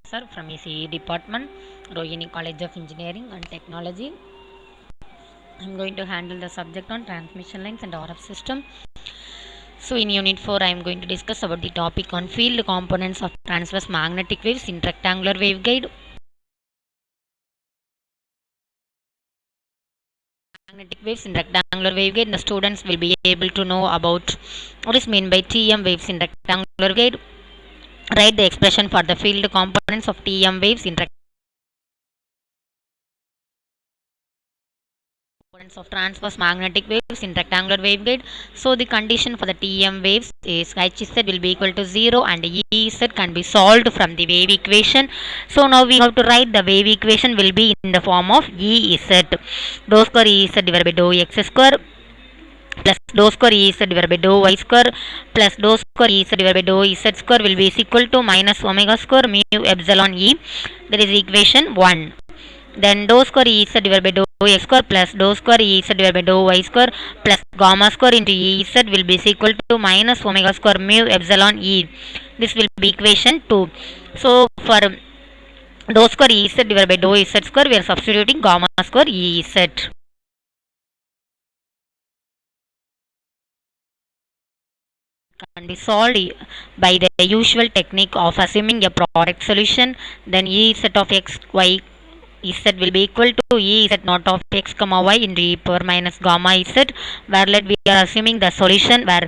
Sir from ECE department, Rohini College of Engineering and Technology. I'm going to handle the subject on transmission lines and RF system. So in unit 4 I am going to discuss about the topic on field components of transverse magnetic waves in rectangular waveguide. Magnetic waves in rectangular waveguide. The students will be able to know about what is meant by TM waves in rectangular waveguide. Write the expression for the field components of TM waves in components of transverse magnetic waves in rectangular waveguide. So the condition for the TM waves is Hz will be equal to 0 and Ez can be solved from the wave equation. So now we have to write the wave equation will be in the form of Ez. Dou square Ez divided by dou x square plus dou square Ez divided by dou y square plus dou square Ez divided by dou z square will be equal to minus omega square mu epsilon E. That is equation 1. Then dou square E z divided by dou x square plus dou square E z divided by dou y square plus gamma square into E z will be equal to minus omega square mu epsilon E. This will be equation 2. So for dou square E z divided by dou z square we are substituting gamma square E z. Can be solved by the usual technique of assuming a product solution. Then E z of x y z will be equal to E z naught of x comma y into e power minus gamma z, where let we are assuming the solution where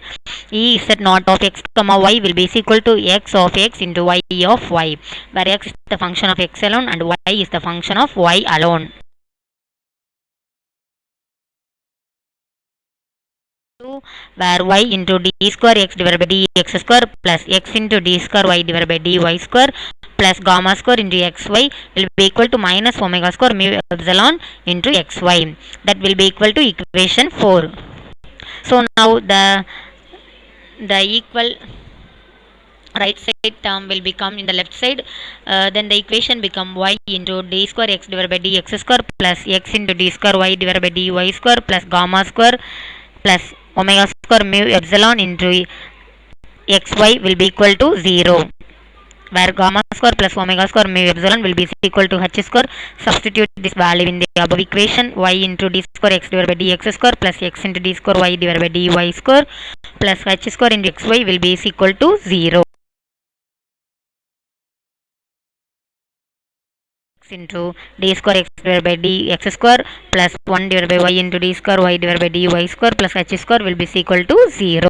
E z naught of x comma y will be equal to x of x into y of y, where x is the function of x alone and y is the function of y alone. Where y into d square x divided by dx square plus x into d square y divided by dy square plus gamma square into xy will be equal to minus omega square mu epsilon into xy. That will be equal to equation 4. So now the equal right side term will become in the left side. Then the equation become y into d square x divided by dx square plus x into d square y divided by dy square plus gamma square plus omega square mu epsilon into xy will be equal to 0, where gamma square plus omega square mu epsilon will be equal to h square. Substitute this value in the above equation. Y into d square x divided by dx square plus x into d square y divided by dy square plus h square into xy will be equal to 0. X into d square x divided by dx square plus 1 divided by y into d square y divided by dy square plus h square will be equal to 0.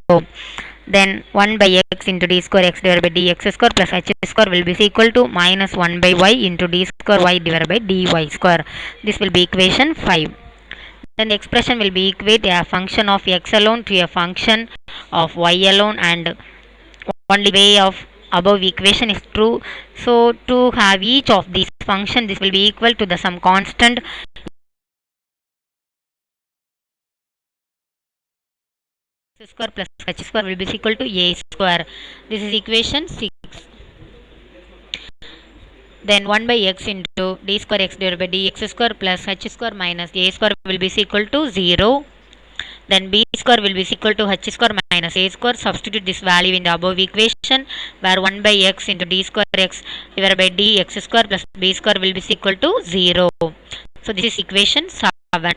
Then 1 by x into d square x divided by dx square plus h square will be equal to minus 1 by y into d square y divided by dy square. This will be equation 5. Then the expression will be equate a function of x alone to a function of y alone, and only way of above equation is true. So to have each of these function, this will be equal to the some constant x square plus h square will be equal to a square. This is equation 6. Then 1 by x into d square x divided by dx square plus h square minus a square will be equal to 0. Then b square will be equal to h square minus a square. Substitute this value in the above equation, where 1 by x into d square x divided by dx square plus b square will be equal to 0. So this is equation 7.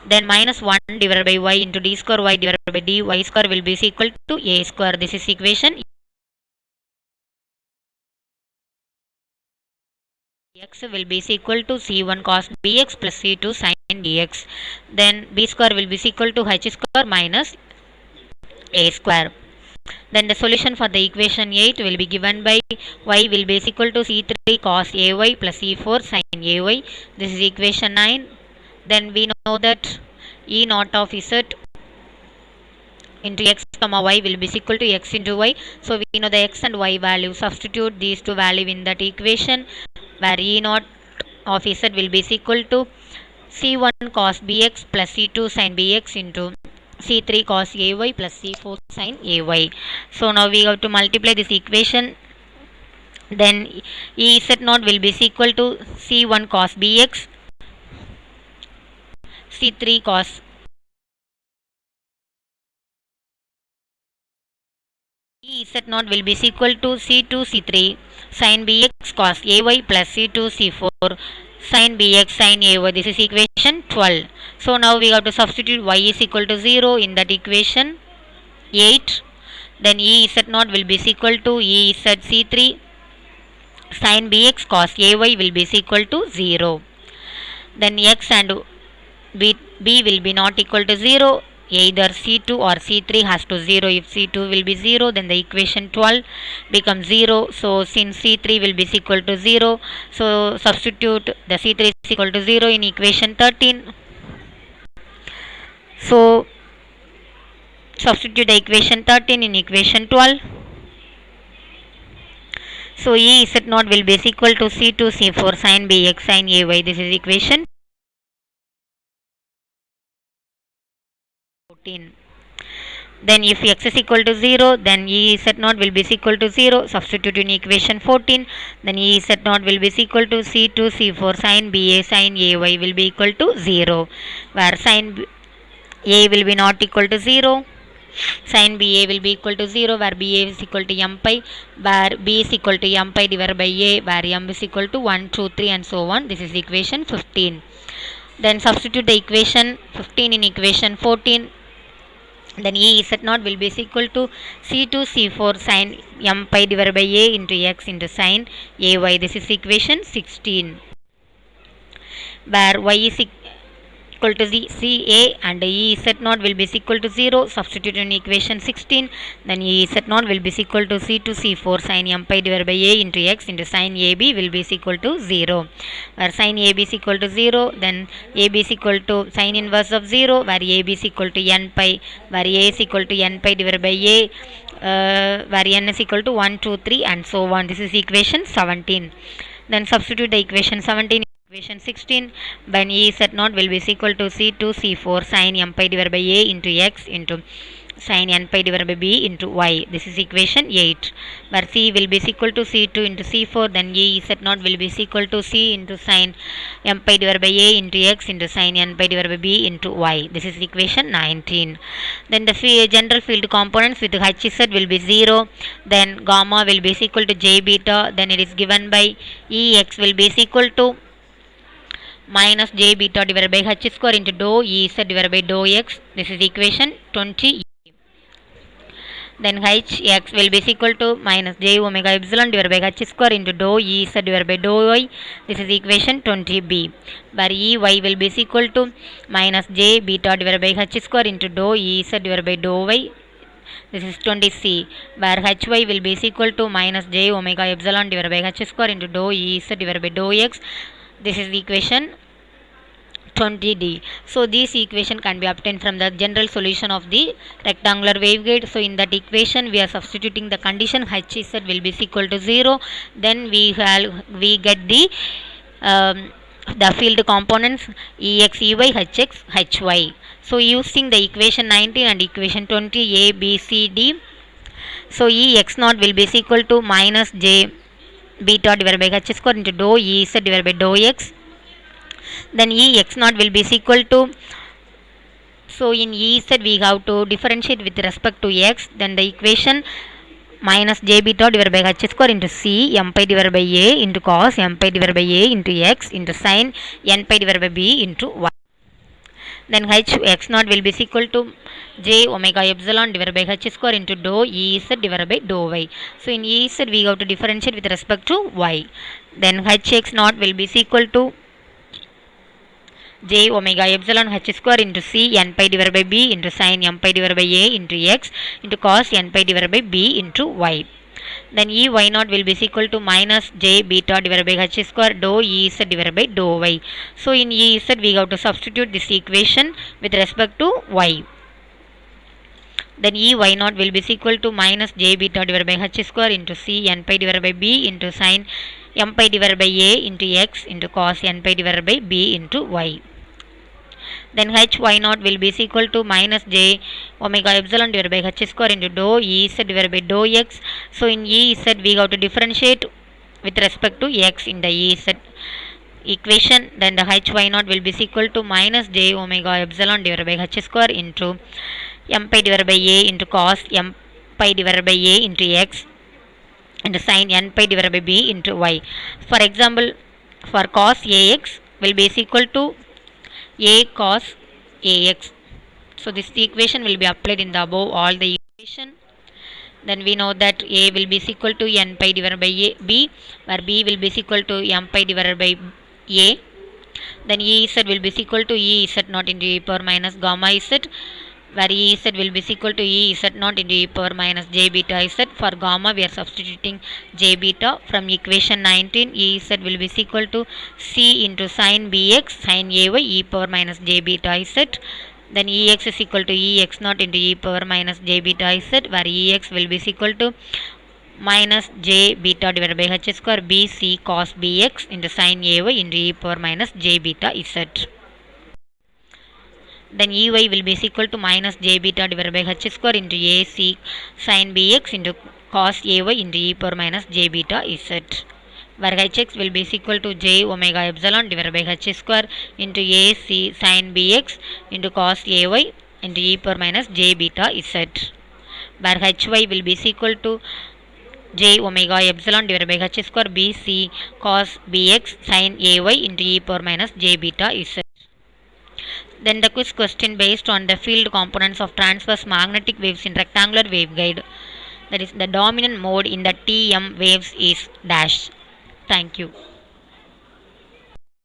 Then minus 1 divided by y into d square y divided by dy square will be equal to a square. This is equation x will be equal to c1 cos bx plus c2 sin bx. Then b square will be equal to h square minus a square. Then the solution for the equation 8 will be given by y will be equal to c3 cos ay plus c4 sin ay. This is equation 9. Then we know that e naught of z into x comma y will be equal to x into y. So we know the x and y value. Substitute these two value in that equation, where e naught of z will be equal to c1 cos bx plus c2 sin bx into c3 cos ay plus c4 sin ay. So now we have to multiply this equation. Then ez naught will be equal to c1 cos bx, c3 cos ez naught will be equal to c2 c3 sin bx cos ay plus c2 c4 sin bx sin ay. This is equation 12. So now we have to substitute y is equal to 0 in that equation 8. Then e z naught will be equal to e z c3 sin bx cos ay will be equal to 0. Then x and b will be not equal to 0. Either c2 or c3 has to 0. If c2 will be 0, then the equation 12 becomes 0. So since c3 will be equal to 0, so substitute the c3 is equal to 0 in equation 13. So substitute the equation 13 in equation 12. So e z naught will be equal to c2 c4 sin bx sin ay. This is equation 14. Then if x is equal to 0, then e z naught will be equal to 0. Substitute in equation 14. Then e z naught will be equal to c2 c4 sin ba sin ay will be equal to 0. Where sin a will be not equal to 0. Sin ba will be equal to 0, where ba is equal to m pi, where b is equal to m pi divided by a, where m is equal to 1, 2, 3 and so on. This is equation 15. Then substitute the equation 15 in equation 14. Then e z naught will be equal to c2 c4 sin m pi divided by a into x into sin ay. This is equation 16. Where y is equal to ca and e z naught will be equal to 0. Substitute in equation 16. Then e z naught will be equal to c2 c4 sin m pi divided by a into x into sin ab will be equal to 0. Where sin ab is equal to 0, then ab is equal to sin inverse of 0, where ab is equal to n pi, where a is equal to n pi divided by a, where n is equal to 1, 2, 3 and so on. This is equation 17. Then substitute the equation 17 in equation 16. When e z naught will be equal to c2 c4 sin m pi divided by a into x into sin n pi divided by b into y. This is equation 8. Where c will be equal to c2 into c4, then e z naught will be equal to c into sin m pi divided by a into x into sin n pi divided by b into y. This is equation 19. Then the general field components with hz will be 0. Then gamma will be equal to j beta. Then it is given by ex will be equal to minus j beta divided by h square into dou e z divided by dou x. This is equation 20. Then h x will be equal to minus j omega epsilon divided by h square into dou e z divided by dou y. This is equation 20b. Where e y will be equal to minus j beta divided by h square into dou e z divided by dou y. This is 20c. Where hy will be equal to minus j omega epsilon divided by h square into dou e z divided by dou x. This is the equation 20d. So this equation can be obtained from the general solution of the rectangular waveguide. So in that equation we are substituting the condition hz will be equal to 0. Then we get the field components ex ey hx hy. So using the equation 19 and equation 20 a b c d, so ex naught will be equal to minus j beta divided by h square into dou e z divided by dou x. Then ex naught will be equal to, so in e z we have to differentiate with respect to x. Then the equation minus j beta divided by h square into c m pi divided by a into cos m pi divided by a into x into sin n pi divided by b into y. Then h x naught will be equal to j omega epsilon divided by h square into dou e z divided by dou y. So in e z we have to differentiate with respect to y. Then h x naught will be equal to j omega epsilon h square into c n pi divided by b into sin m pi divided by a into x into cos n pi divided by b into y. Then e y naught will be equal to minus j beta divided by h square dou e z divided by dou y. So in e z we have to substitute this equation with respect to y. Then e y naught will be equal to minus j beta divided by h square into c n pi divided by b into sin m pi divided by a into x into cos n pi divided by b into y. Then h y naught will be equal to minus j omega epsilon divided by h square into dou e z divided by dou x. So in e z we have to differentiate with respect to x in the e z equation. Then the h y naught will be equal to minus j omega epsilon divided by h square into m pi divided by a into cos m pi divided by a into x into sin n pi divided by b into y. For example, for cos ax will be is equal to a cos ax. So this equation will be applied in the above all the equation. Then we know that a will be is equal to n pi divided by b, where b will be is equal to m pi divided by a. Then Ez will be equal to Ez not into e power minus gamma z, where Ez will be equal to Ez not into e power minus j beta z. For gamma we are substituting j beta. From equation 19, Ez will be equal to c into sin bx sin ay e power minus j beta z. Then Ex is equal to Ex naught into e power minus j beta z, where Ex will be equal to minus j beta divided by h square bc cos bx into sin ay into e power minus j beta z. Then ey will be equal to minus j beta divided by h square into ac sin bx into cos ay into e power minus j beta z, where hx will be equal to j omega epsilon divided by h square into ac sin bx into cos ay into e power minus j beta z, where hy will be equal to j omega epsilon divided by h square bc cos bx sin ay into e power minus j beta z. Then the quiz question based on the field components of transverse magnetic waves in rectangular waveguide, that is the dominant mode in the TM waves is dash. Thank you.